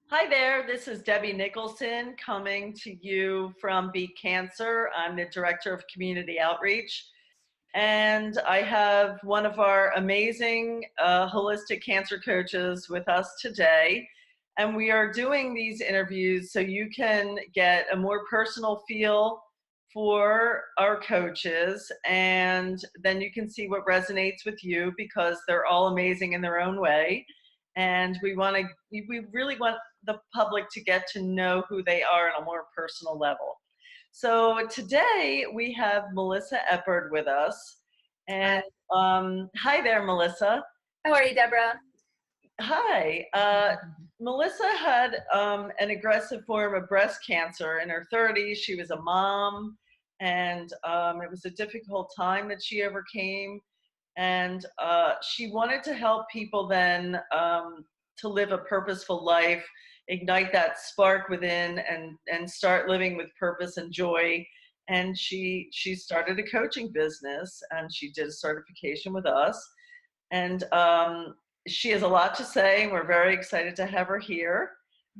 Hi there, this is Debbie Nicholson coming to you from Beat Cancer. I'm the Director of Community Outreach, and I have one of our amazing holistic cancer coaches with us today. And we are doing these interviews so you can get a more personal feel for our coaches, and then you can see what resonates with you because they're all amazing in their own way. And we really want the public to get to know who they are on a more personal level. So today we have Melissa Eppard with us. And Hi. hi there, Melissa. How are you, Deborah? Hi. Melissa had an aggressive form of breast cancer in her 30s. She was a mom, and it was a difficult time that she overcame. And she wanted to help people then to live a purposeful life, ignite that spark within, and start living with purpose and joy. And she started a coaching business, and she did a certification with us. And she has a lot to say, and we're very excited to have her here.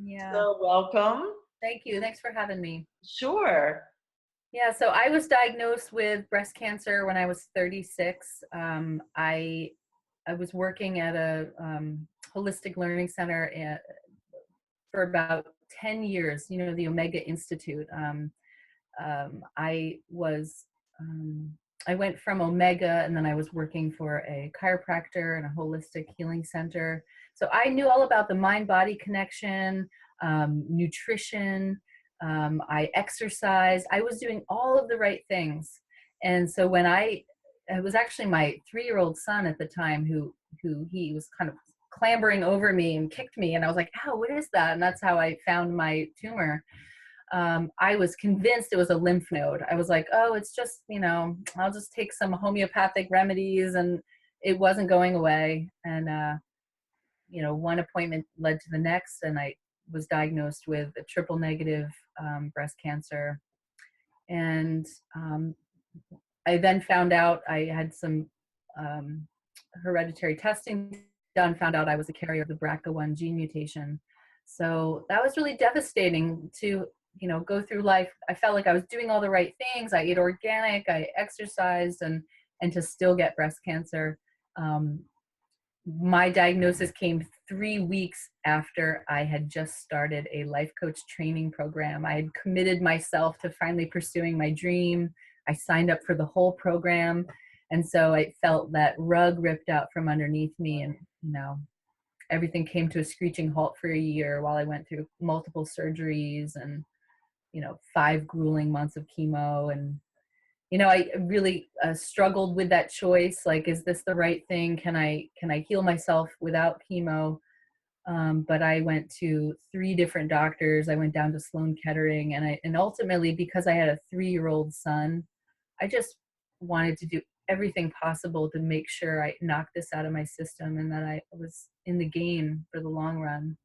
Yeah, So welcome. thank you. Thanks for having me. Sure. Yeah, so I was diagnosed with breast cancer when I was 36. I was working at a holistic learning center for about 10 years, the Omega Institute. I was I went from Omega, and then I was working for a chiropractor and a holistic healing center. So I knew all about the mind-body connection, nutrition. I exercised. I was doing all of the right things. And so when it was actually my 3-year-old son at the time who he was kind of clambering over me and kicked me, and I was like, "Ow, what is that?" And that's how I found my tumor. I was convinced it was a lymph node. I was like, oh, it's just, I'll just take some homeopathic remedies, and it wasn't going away. And, one appointment led to the next, and I was diagnosed with a triple negative breast cancer. And I then found out I had some hereditary testing done, found out I was a carrier of the BRCA1 gene mutation. So that was really devastating to go through life. I felt like I was doing all the right things. I ate organic, I exercised, and to still get breast cancer. My diagnosis came 3 weeks after I had just started a life coach training program. I had committed myself to finally pursuing my dream. I signed up for the whole program. And so I felt that rug ripped out from underneath me, and, everything came to a screeching halt for a year while I went through multiple surgeries and 5 grueling months of chemo. And I really struggled with that choice. Like, is this the right thing? Can I heal myself without chemo? But I went to 3 different doctors. I went down to Sloan Kettering, and ultimately, because I had a 3-year-old son, I just wanted to do everything possible to make sure I knocked this out of my system and that I was in the game for the long run.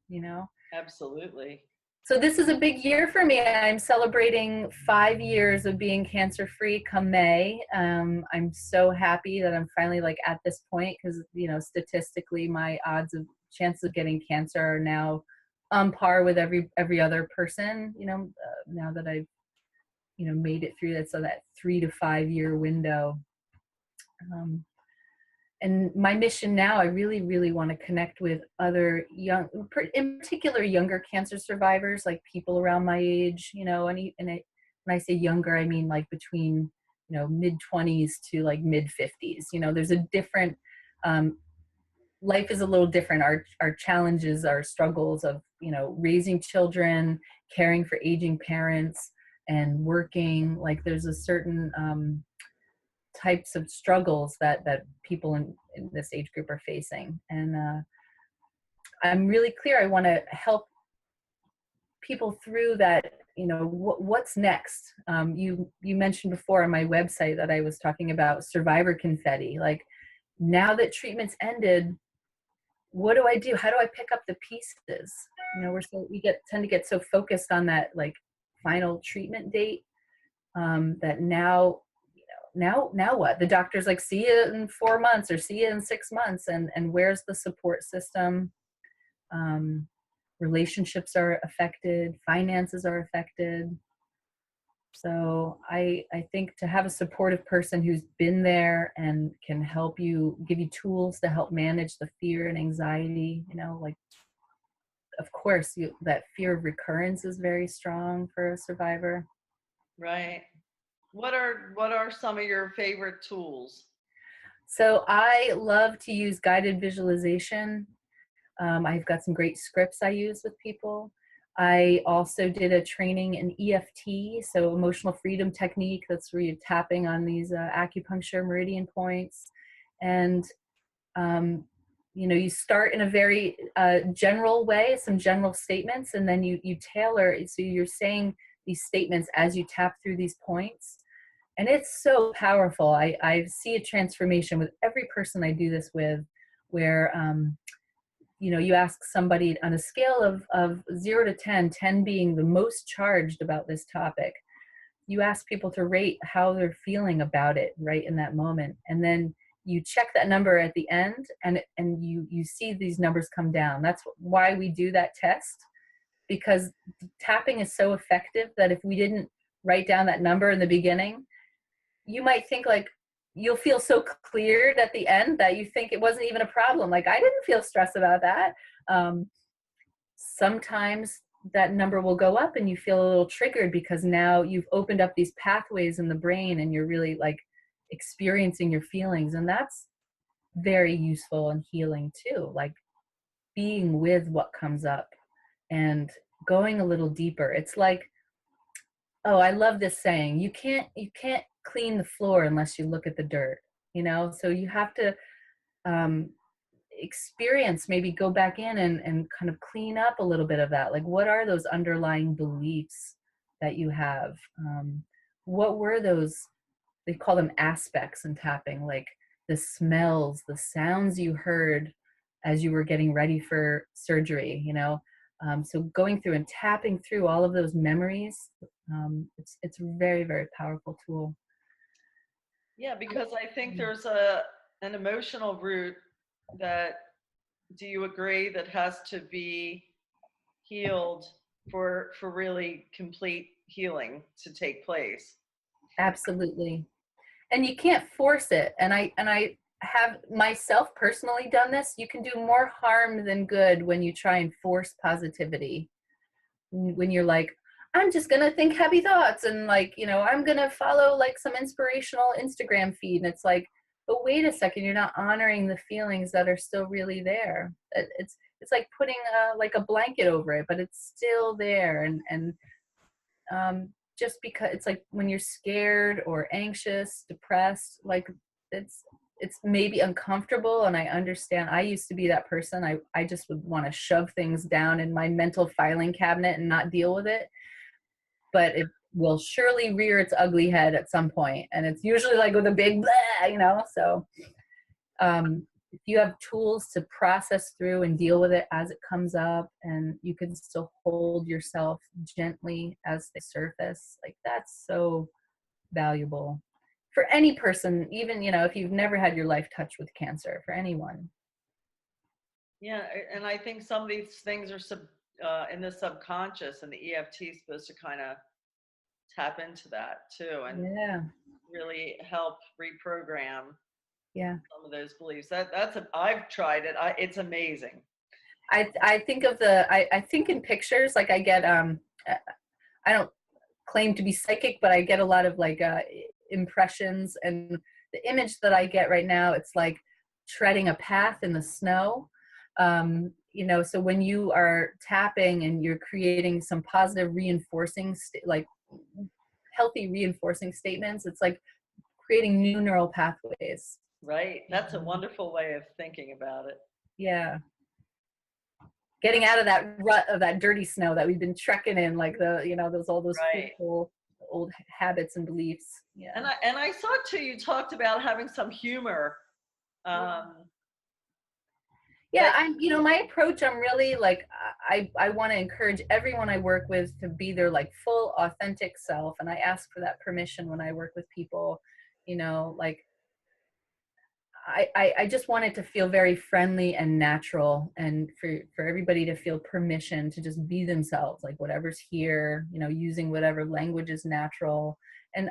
Absolutely. So this is a big year for me. I'm celebrating 5 years of being cancer-free come May. I'm so happy that I'm finally at this point, because, statistically my odds of chance of getting cancer are now on par with every other person, now that I've, made it through that. So that 3 to 5 year window. And my mission now, I really, really want to connect with other young, in particular, younger cancer survivors, like people around my age, when I say younger, I mean like between, mid-20s to like mid-50s. There's a different, life is a little different. Our challenges, our struggles of, raising children, caring for aging parents, and working, like there's a certain, types of struggles that people in this age group are facing. And I'm really clear, I want to help people through that. What's next. You mentioned before on my website that I was talking about survivor confetti. Like, now that treatment's ended, what do I do? How do I pick up the pieces? Tend to get so focused on that like final treatment date, that now what? The doctor's like, see you in 4 months or see you in 6 months. And where's the support system? relationships are affected, finances are affected. So I think to have a supportive person who's been there and can help you, give you tools to help manage the fear and anxiety, like, of course, that fear of recurrence is very strong for a survivor. Right. What are some of your favorite tools? So I love to use guided visualization. I've got some great scripts I use with people. I also did a training in EFT, so emotional freedom technique. That's where you're tapping on these acupuncture meridian points. And, you start in a very general way, some general statements, and then you tailor. So you're saying these statements as you tap through these points. And it's so powerful. I see a transformation with every person I do this with, where you ask somebody on a scale of 0 to 10, 10 being the most charged about this topic. You ask people to rate how they're feeling about it right in that moment. And then you check that number at the end, and you see these numbers come down. That's why we do that test, because tapping is so effective that if we didn't write down that number in the beginning, you might think like, you'll feel so cleared at the end that you think it wasn't even a problem. Like, I didn't feel stressed about that. Sometimes that number will go up and you feel a little triggered because now you've opened up these pathways in the brain and you're really like experiencing your feelings. And that's very useful and healing too. Like being with what comes up and going a little deeper. It's like, oh, I love this saying. You can't clean the floor unless you look at the dirt, So you have to experience, maybe go back in and kind of clean up a little bit of that. Like, what are those underlying beliefs that you have? What were those, they call them aspects in tapping, like the smells, the sounds you heard as you were getting ready for surgery, so going through and tapping through all of those memories, it's a very, very powerful tool. Yeah, because I think there's an emotional root that, do you agree, that has to be healed for really complete healing to take place? Absolutely. And you can't force it. And I have myself personally done this. You can do more harm than good when you try and force positivity. When you're like, I'm just gonna think happy thoughts, and like, I'm gonna follow like some inspirational Instagram feed, and it's like, but wait a second, you're not honoring the feelings that are still really there. It's like putting like a blanket over it, but it's still there. And just because it's like when you're scared or anxious, depressed, like it's it's maybe uncomfortable, and I understand. I used to be that person. I just would want to shove things down in my mental filing cabinet and not deal with it, but it will surely rear its ugly head at some point, and it's usually like with a big blah. So if you have tools to process through and deal with it as it comes up, and you can still hold yourself gently as they surface, like that's so valuable for any person, even, if you've never had your life touched with cancer, for anyone. Yeah, and I think some of these things are in the subconscious, and the EFT is supposed to kind of tap into that too, and Yeah. really help reprogram Yeah. some of those beliefs. I've tried it. It's amazing. I think of I think in pictures, like I don't claim to be psychic, but I get a lot of like impressions, and the image that I get right now, it's like treading a path in the snow. So when you are tapping and you're creating some positive reinforcing, like healthy reinforcing statements, it's like creating new neural pathways. Right. That's a wonderful way of thinking about it. Yeah. Getting out of that rut of that dirty snow that we've been trekking in, like all those Right. fearful old habits and beliefs. Yeah. And I saw too, you talked about having some humor. Yeah, my approach, I'm really like, I want to encourage everyone I work with to be their like full authentic self, and I ask for that permission when I work with people. Like I just want it to feel very friendly and natural, and for everybody to feel permission to just be themselves, like whatever's here, using whatever language is natural. And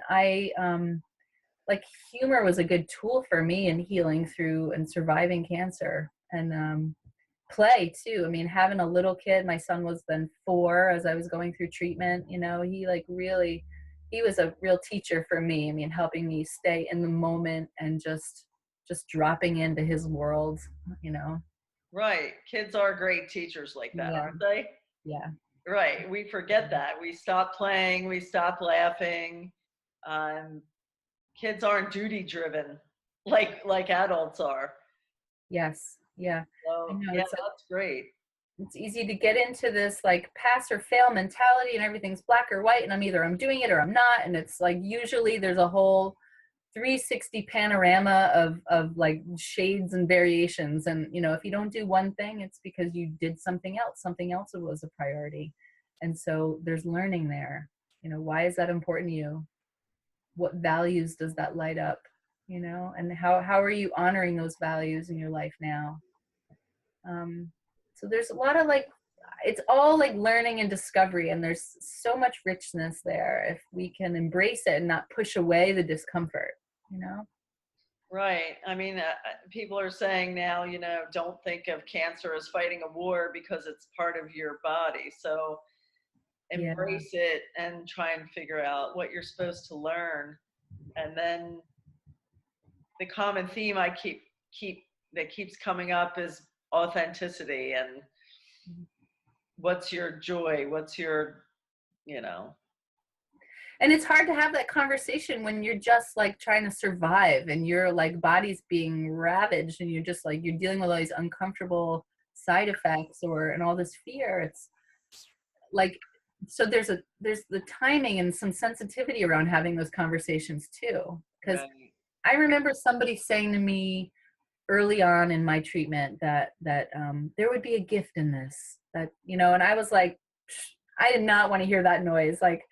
like humor was a good tool for me in healing through and surviving cancer. And play too. I mean, having a little kid, my son was then 4 as I was going through treatment, he like really, he was a real teacher for me. I mean, helping me stay in the moment and just dropping into his world, you know. Right. Kids are great teachers like that, Yeah, aren't they? yeah. Right. We forget that. We stop playing, we stop laughing. Um, Kids aren't duty driven like adults are. Yes, yeah. I So know yeah, that's great. it's easy to get into this like pass or fail mentality, and everything's black or white, and I'm doing it or I'm not. And it's like usually there's a whole 360 panorama of like shades and variations. And if you don't do one thing, it's because you did something else was a priority. And so there's learning there. Why is that important to you? What values does that light up? And how are you honoring those values in your life now? So there's a lot of like, it's all like learning and discovery, and there's so much richness there if we can embrace it and not push away the discomfort, you know. Right. I mean, people are saying now, don't think of cancer as fighting a war because it's part of your body. So Yeah. embrace it and try and figure out what you're supposed to learn. And then the common theme I keep that keeps coming up is authenticity and what's your joy, what's your, you know. And it's hard to have that conversation when you're just like trying to survive and your like body's being ravaged, and you're just like you're dealing with all these uncomfortable side effects and all this fear. It's like, so there's the timing and some sensitivity around having those conversations too. Because Right. I remember somebody saying to me early on in my treatment that there would be a gift in this, and I was like, I did not want to hear that noise. Like,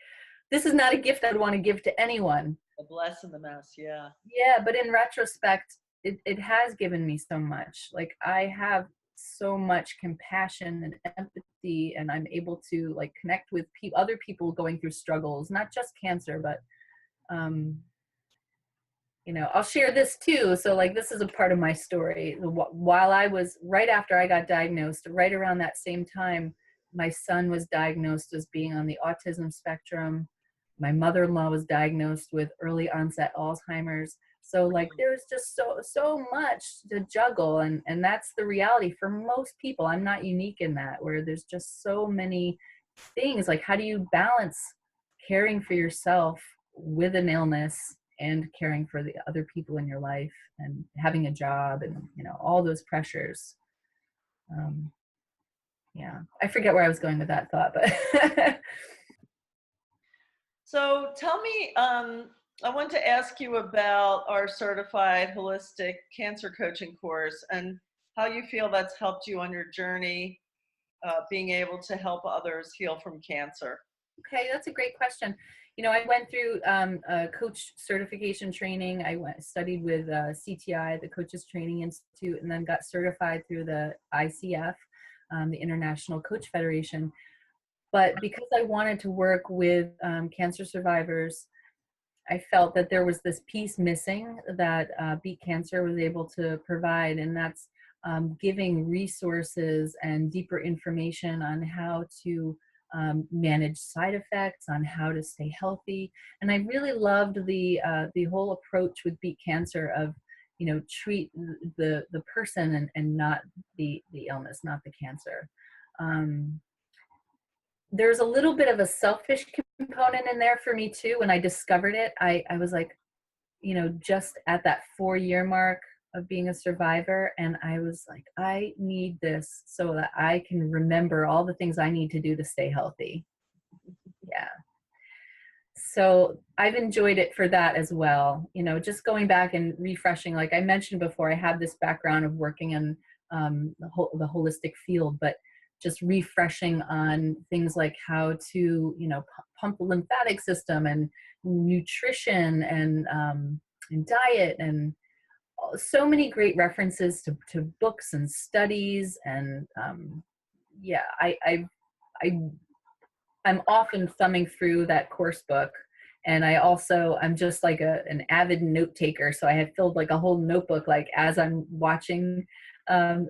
this is not a gift I'd want to give to anyone. The bless and the mess, yeah. Yeah, but in retrospect, it has given me so much. Like, I have so much compassion and empathy, and I'm able to like connect with other people going through struggles, not just cancer, but um, I'll share this too. So like, this is a part of my story. While I was, right after I got diagnosed, right around that same time, my son was diagnosed as being on the autism spectrum. My mother-in-law was diagnosed with early onset Alzheimer's. So like, there's just so much to juggle. And that's the reality for most people. I'm not unique in that, where there's just so many things. Like, how do you balance caring for yourself with an illness and caring for the other people in your life and having a job and all those pressures? Yeah, I forget where I was going with that thought, but So tell me, I want to ask you about our certified holistic cancer coaching course and how you feel that's helped you on your journey, being able to help others heal from cancer. Okay, that's a great question. I went through a coach certification training. I studied with CTI, the Coaches Training Institute, and then got certified through the ICF, the International Coach Federation. But because I wanted to work with cancer survivors, I felt that there was this piece missing that Beat Cancer was able to provide, and that's giving resources and deeper information on how to manage side effects, on how to stay healthy. And I really loved the whole approach with Beat Cancer of, treat the person and not the illness, not the cancer. There's a little bit of a selfish component in there for me too. When I discovered it, I was like, just at that 4-year mark of being a survivor. And I was like, I need this so that I can remember all the things I need to do to stay healthy. Yeah. So I've enjoyed it for that as well. Just going back and refreshing, like I mentioned before, I have this background of working in the holistic field, but just refreshing on things like how to, pump the lymphatic system and nutrition and diet and so many great references to books and studies, and yeah, I I'm often thumbing through that course book. And I'm just like an avid note taker. So I had filled like a whole notebook, like as I'm watching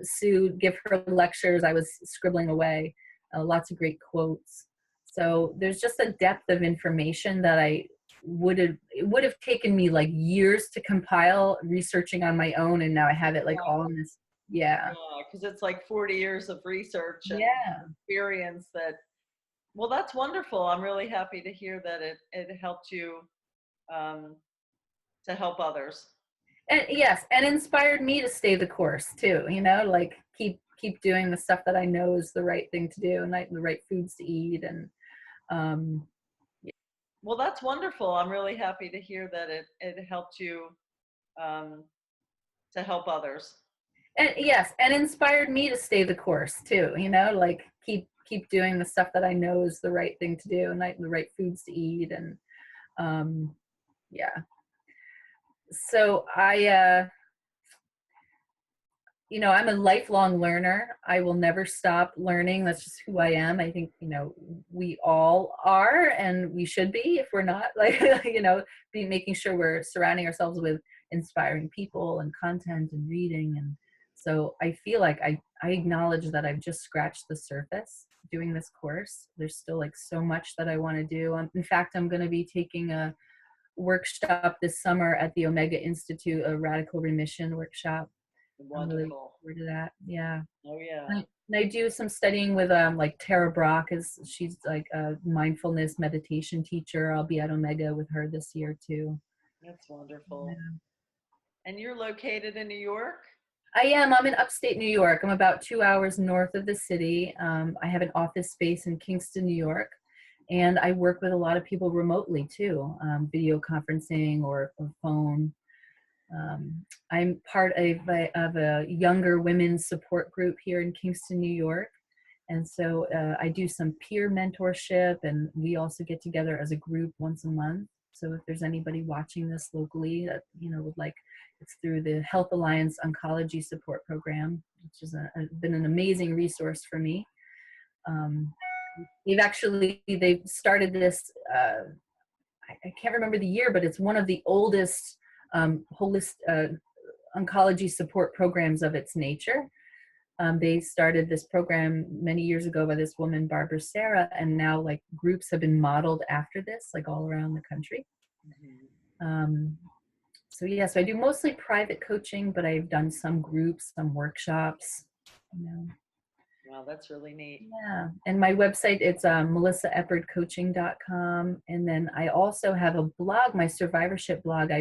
Sue give her lectures, I was scribbling away lots of great quotes. So there's just a depth of information that it would have taken me like years to compile researching on my own. And now I have it like all in this. Yeah. Yeah, because it's like 40 years of research and Yeah. experience that, well, that's wonderful. I'm really happy to hear that it helped you um, to help others. And yes, and inspired me to stay the course too, like keep doing the stuff that I know is the right thing to do, and the right foods to eat. And um Well, that's wonderful. I'm really happy to hear that it helped you um, to help others. and yes, and inspired me to stay the course too, like keep doing the stuff that I know is the right thing to do, and the right foods to eat. And um yeah. So I'm a lifelong learner. I will never stop learning. That's just who I am. I think, we all are, and we should be if we're not, like, be making sure we're surrounding ourselves with inspiring people and content and reading. And so I feel like I acknowledge that I've just scratched the surface doing this course. There's still like so much that I want to do. In fact, I'm going to be taking a workshop this summer at the Omega Institute, a radical remission workshop. I'm really looking Wonderful. forward to that. Yeah. Oh yeah, And I do some studying with like Tara Brock, is she's like a mindfulness meditation teacher. I'll be at Omega with her this year too. that's wonderful. Yeah. And you're located in New York? I am. I'm in upstate New York. I'm about 2 hours north of the city. I have an office space in Kingston, New York, and I work with a lot of people remotely too, video conferencing or phone. I'm part of a younger women's support group here in Kingston, New York. And so I do some peer mentorship, and we also get together as a group once a month. So if there's anybody watching this locally that, would like, it's through the Health Alliance Oncology Support Program, which has been an amazing resource for me. They've started this, I can't remember the year, but it's one of the oldest holistic oncology support programs of its nature. They started this program many years ago by this woman, Barbara Sarah, and now like groups have been modeled after this, like all around the country. So yeah, so I do mostly private coaching, but I've done some groups, some workshops. Wow, that's really neat. Yeah, and my website, it's melissaeppardcoaching.com. And then I also have a blog, my survivorship blog.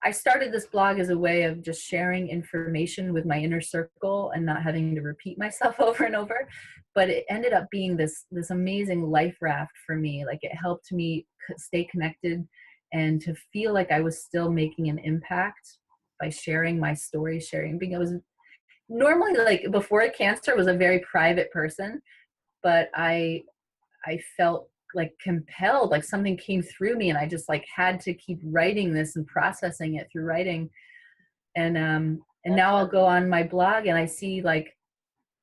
I started this blog as a way of just sharing information with my inner circle and not having to repeat myself over and over. But it ended up being this amazing life raft for me. Like, it helped me stay connected and to feel like I was still making an impact by sharing my story, I was normally, like, before cancer, was a very private person, but I felt like compelled, like something came through me, and I just like had to keep writing this and processing it through writing. And now I'll go on my blog and I see like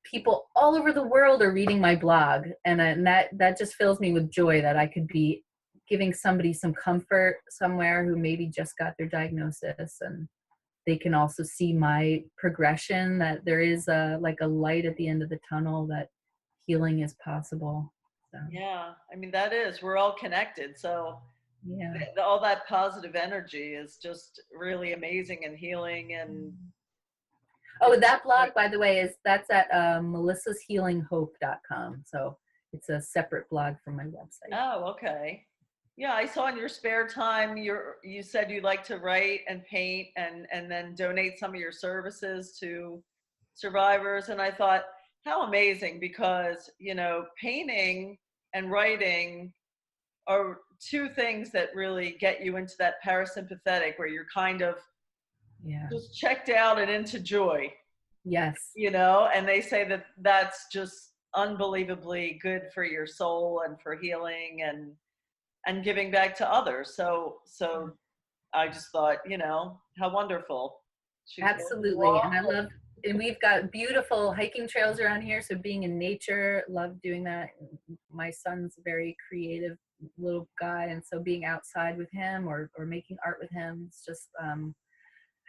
people all over the world are reading my blog, and that just fills me with joy that I could be giving somebody some comfort somewhere who maybe just got their diagnosis, and they can also see my progression, that there is like a light at the end of the tunnel, that healing is possible. So, Yeah, I mean, that is, we're all connected. So yeah. all that positive energy is just really amazing and healing. And Oh, that blog, by the way, that's at melissashealinghope.com. So it's a separate blog from my website. oh, okay. Yeah, I saw in your spare time you said you like to write and paint and then donate some of your services to survivors. And I thought, how amazing, because painting and writing are two things that really get you into that parasympathetic, where you're kind of Yeah. just checked out and into joy. Yes. And they say that that's just unbelievably good for your soul and for healing and giving back to others. So I just thought, how wonderful. She's walking the Absolutely. And I walk. love, and we've got beautiful hiking trails around here. So being in nature, love doing that. My son's a very creative little guy. And so being outside with him or making art with him, it's just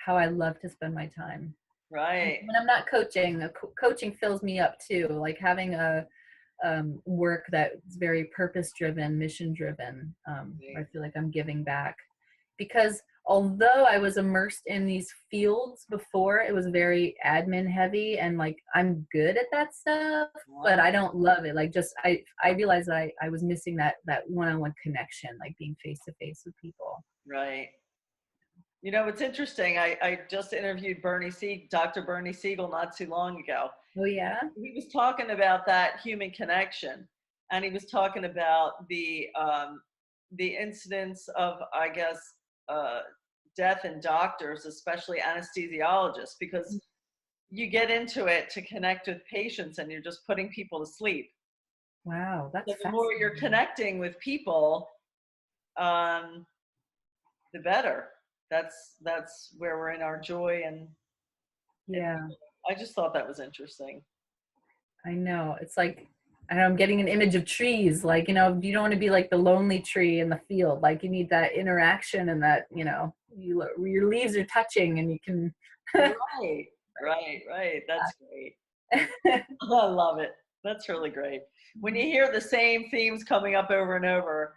how I love to spend my time. And Right. when I'm not coaching, the coaching fills me up too. Like having a work that's very purpose driven, mission driven. I feel like I'm giving back because although I was immersed in these fields before, it was very admin heavy and like I'm good at that stuff, but Wow. I don't love it. Like just I realized I was missing that one-on-one connection, like being face to face with people. Right. You know, it's interesting. I just interviewed Dr. Bernie Siegel not too long ago. Oh yeah. He was talking about that human connection, and he was talking about the incidence of, I guess, uh, death in doctors, especially anesthesiologists, because you get into it to connect with patients, and you're just putting people to sleep. Wow, So that's the more you're fascinating. connecting with people, um, the better. That's where we're in our joy, and Yeah. I just thought that was interesting. I know. It's like, I know I'm getting an image of trees. Like, you don't want to be like the lonely tree in the field. Like, you need that interaction and that, your leaves are touching and you can. Right, right, right. That's great. I love it. That's really great. When you hear the same themes coming up over and over,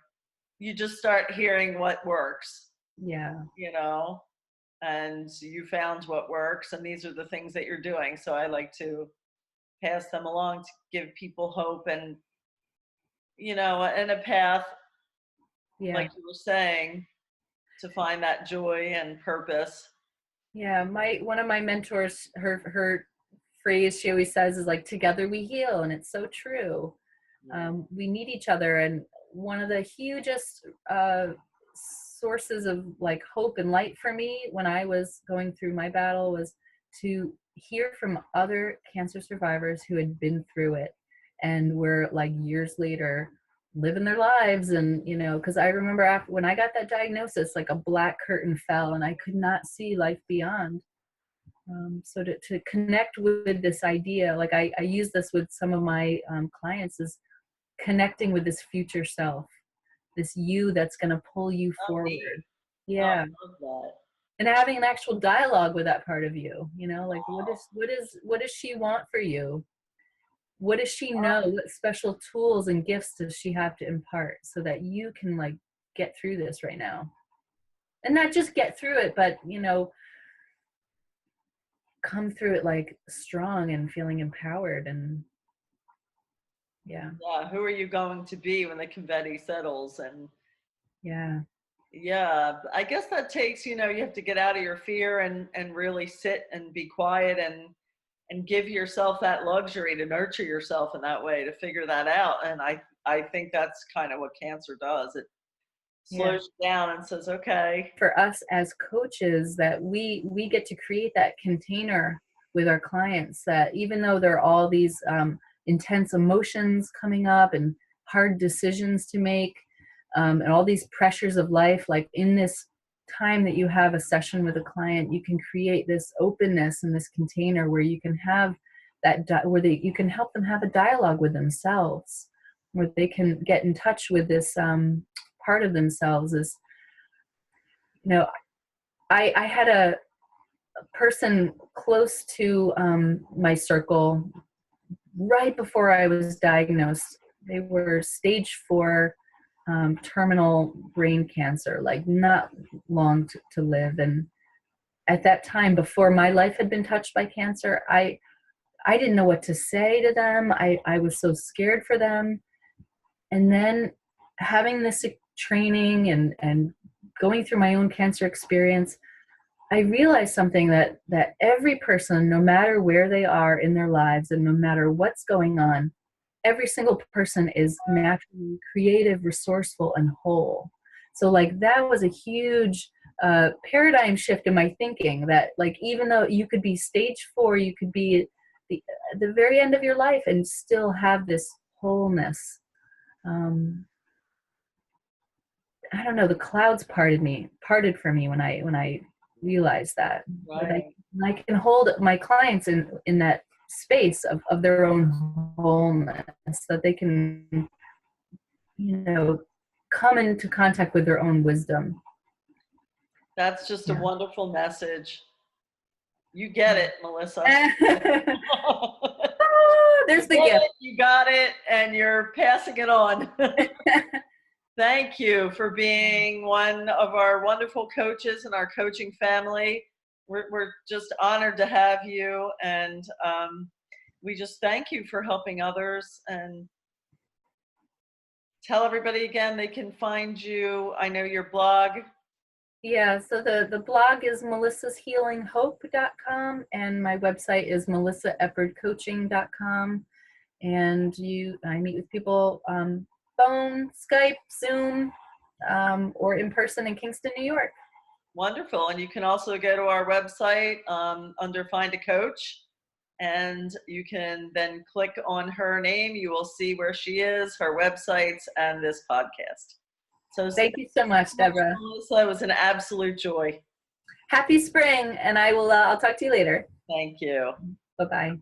you just start hearing what works, Yeah. you know, and you found what works, and these are the things that you're doing. So I like to pass them along to give people hope and, and a path, Yeah. like you were saying, to find that joy and purpose. Yeah. One of my mentors, her phrase she always says is like, together we heal. And it's so true. Yeah. We need each other. And one of the hugest sources of like hope and light for me when I was going through my battle was to hear from other cancer survivors who had been through it and were like years later living their lives. And because I remember after when I got that diagnosis, like a black curtain fell and I could not see life beyond. So to connect with this idea, like I use this with some of my clients, is connecting with this future self, this you that's going to pull you Oh, neat. forward. Oh, I Yeah. love that. And having an actual dialogue with that part of you, like Wow. what does she want for you? What does she know? Oh, What special tools and gifts does she have to impart so that you can like get through this right now? And not just get through it, but come through it like strong and feeling empowered. And yeah. yeah. Who are you going to be when the confetti settles? And Yeah. yeah, I guess that takes, you have to get out of your fear and really sit and be quiet and give yourself that luxury to nurture yourself in that way to figure that out. And I think that's kind of what cancer does. It Yeah. slows you down and says, okay. For us as coaches, that we get to create that container with our clients, that even though there are all these intense emotions coming up and hard decisions to make, and all these pressures of life, like in this time that you have a session with a client, you can create this openness in this container where you can have you can help them have a dialogue with themselves, where they can get in touch with this part of themselves. Is you know I had a person close to my circle right before I was diagnosed. They were stage 4 terminal brain cancer, like not long to live. And at that time, before my life had been touched by cancer, I didn't know what to say to them. I was so scared for them. And then having this training and going through my own cancer experience, I realized something, that every person, no matter where they are in their lives and no matter what's going on, every single person is naturally creative, resourceful, and whole. So like that was a huge paradigm shift in my thinking, that like even though you could be stage 4, you could be at the very end of your life and still have this wholeness. Um, I don't know, the clouds parted for me when I realize that. Right. I can hold my clients in that space of their own wholeness, so that they can, come into contact with their own wisdom. That's just a Yeah. wonderful message. You get it, Melissa. There's the You get gift. it, you got it, and you're passing it on. Thank you for being one of our wonderful coaches in our coaching family. We're just honored to have you, and we just thank you for helping others. And tell everybody again they can find you. I know your blog. Yeah, so the blog is melissashealinghope.com, and my website is melissaeppardcoaching.com. And I meet with people phone, Skype, Zoom, or in person in Kingston, New York. Wonderful. And you can also go to our website under Find a Coach, and you can then click on her name. You will see where she is, her websites, and this podcast. So thank you so much, Deborah. Melissa, it was an absolute joy. Happy spring, and I'll talk to you later. Thank you. Bye-bye.